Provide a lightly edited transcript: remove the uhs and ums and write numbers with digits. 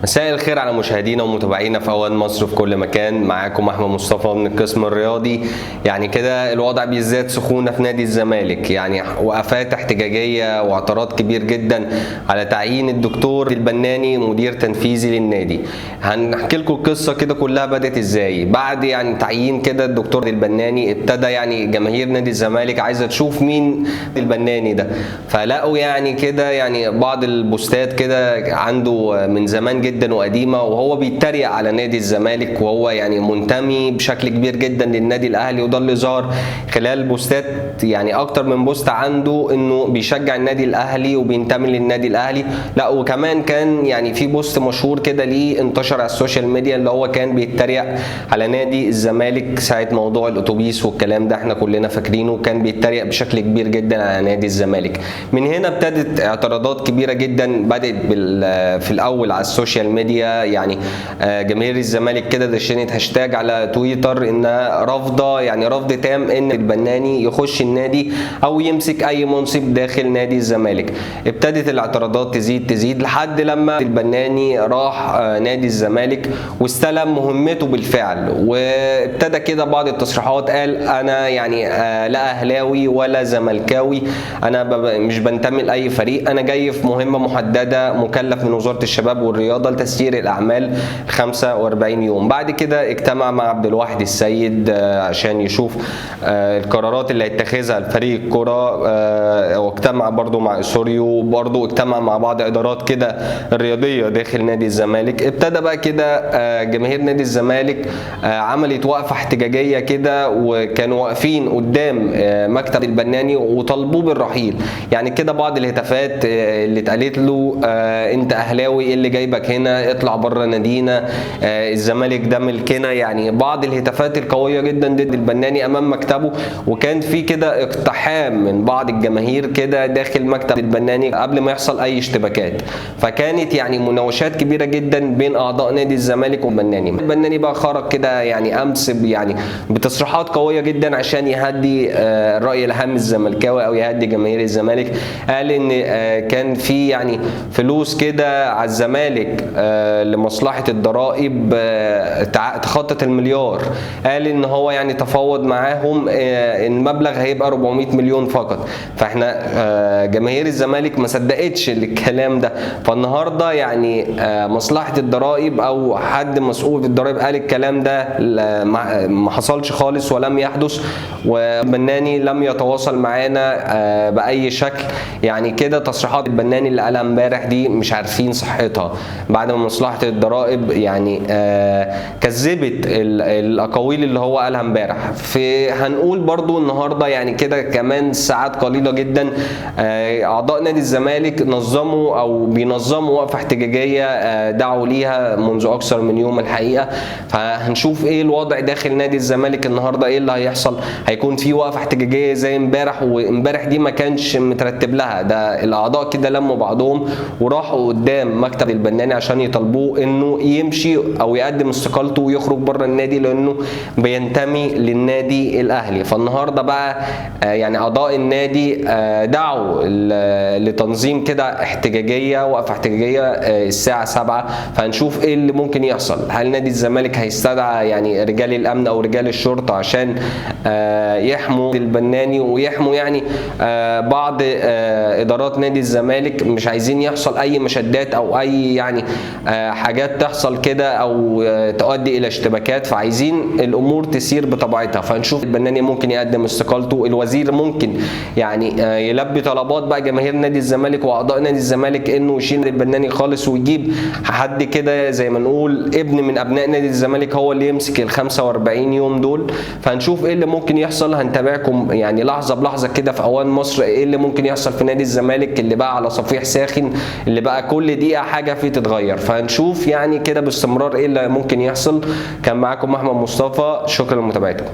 مساء الخير على مشاهدينا ومتابعينا في اوان مصر في كل مكان. معاكم احمد مصطفى من القسم الرياضي. يعني كده الوضع بيزداد سخونه في نادي الزمالك، يعني وقفات احتجاجيه واعتراض كبير جدا على تعيين الدكتور البناني مدير تنفيذي للنادي. هنحكي لكم القصه كده كلها بدات ازاي. بعد يعني تعيين كده الدكتور البناني ابتدى يعني جماهير نادي الزمالك عايزه تشوف مين البناني ده، فلقوا يعني كده يعني بعض البوستات كده عنده من زمان جدا وقديمه، وهو بيتريق على نادي الزمالك، وهو يعني منتمي بشكل كبير جدا للنادي الاهلي. وده اللي ظهر خلال بوستات، يعني اكتر من بوست عنده انه بيشجع النادي الاهلي وبينتمي للنادي الاهلي. لا وكمان كان يعني في بوست مشهور كده ليه انتشر على السوشيال ميديا، اللي هو كان بيتريق على نادي الزمالك ساعه موضوع الاتوبيس والكلام ده احنا كلنا فاكرينه، كان بيتريق بشكل كبير جدا على نادي الزمالك. من هنا ابتدت اعتراضات كبيره جدا، بدات في الاول على السوشيال ميديا، يعني جماهير الزمالك كده دشنت هاشتاج على تويتر انها رافضه، يعني رفض تام ان البناني يخش النادي او يمسك اي منصب داخل نادي الزمالك. ابتدت الاعتراضات تزيد لحد لما البناني راح نادي الزمالك واستلم مهمته بالفعل، وابتدى كده بعض التصريحات قال انا يعني لا اهلاوي ولا زملكاوي، انا مش بنتمي لاي فريق، انا جاي في مهمه محدده مكلف من وزاره الشباب والرياضه لتسيير الاعمال 45 يوم. بعد كده اجتمع مع عبد الواحد السيد عشان يشوف القرارات اللي هيتخذها الفريق الكره، واجتمع برضو مع اسوريو، وبرضو اجتمع مع بعض ادارات كده الرياضيه داخل نادي الزمالك. ابتدى بقى كده جماهير نادي الزمالك عملت وقفه احتجاجيه كده، وكانوا واقفين قدام مكتب البناني وطالبوه بالرحيل. يعني كده بعض الهتافات اللي اتقالت له انت اهلاوي، ايه اللي جايبك هنا، اطلع بره نادينا، الزمالك ده ملكنا، يعني بعض الهتافات القويه جدا ضد البناني امام مكتبه. وكان في كده اقتحام من بعض الجماهير كده داخل مكتب البناني قبل ما يحصل اي اشتباكات، فكانت يعني مناوشات كبيره جدا بين اعضاء نادي الزمالك والبناني. البناني بقى خرج كده يعني امس يعني بتصريحات قويه جدا عشان يهدي الراي العام الزملكاوي او يهدي جماهير الزمالك. قال ان كان في يعني فلوس كده على الزمالك لمصلحه الضرائب تخطط المليار. قال ان هو يعني تفاوض معاهم المبلغ هيبقى 400 مليون فقط. فاحنا جماهير الزمالك ما صدقتش الكلام ده، فالنهارده يعني مصلحه الضرائب او حد مسؤول في الضرائب قال الكلام ده ما حصلش خالص ولم يحدث، والبناني لم يتواصل معانا باي شكل. يعني كده تصريحات البناني اللي قالها امبارح دي مش عارفين صحتها، بعد ما مصلحه الضرائب يعني كذبت الاقاويل اللي هو قالها امبارح. هنقول برضو النهارده يعني كده كمان ساعات قليله جدا اعضاء نادي الزمالك نظموا او بينظموا وقفه احتجاجيه دعوا ليها منذ اكثر من يوم الحقيقه. فهنشوف ايه الوضع داخل نادي الزمالك النهارده، ايه اللي هيحصل. هيكون في وقفه احتجاجيه زي امبارح، وامبارح دي ما كانش مترتب لها، ده الاعضاء كده لموا بعضهم وراحوا قدام مكتب البناني عشان يطالبوه انه يمشي او يقدم استقالته ويخرج بره النادي لانه بينتمي للنادي الاهلي. فالنهارده بقى يعني اعضاء النادي دعوا لتنظيم كده احتجاجيه، وقفه احتجاجيه الساعه 7. فهنشوف ايه اللي ممكن يحصل. هل نادي الزمالك هيستدعى يعني رجال الامن او رجال الشرطه عشان يحموا البناني ويحموا يعني بعض ادارات نادي الزمالك، مش عايزين يحصل اي مشادات او اي يعني حاجات تحصل كده او تؤدي الى اشتباكات، فعايزين الامور تسير بطبيعتها. فنشوف البناني ممكن يقدم استقالته، الوزير ممكن يعني يلبي طلبات بقى جماهير نادي الزمالك واعضاء نادي الزمالك انه يشيل البناني خالص ويجيب حد كده زي ما نقول ابن من ابناء نادي الزمالك هو اللي يمسك ال 45 يوم دول. فهنشوف ايه اللي ممكن يحصل. هنتابعكم يعني لحظه بلحظه كده في اوان مصر ايه اللي ممكن يحصل في نادي الزمالك اللي بقى على صفيح ساخن، اللي بقى كل دقيقه حاجه فيه تتغير. فهنشوف يعني كده باستمرار ايه اللي ممكن يحصل. كان معاكم احمد مصطفى، شكرا لمتابعتكم.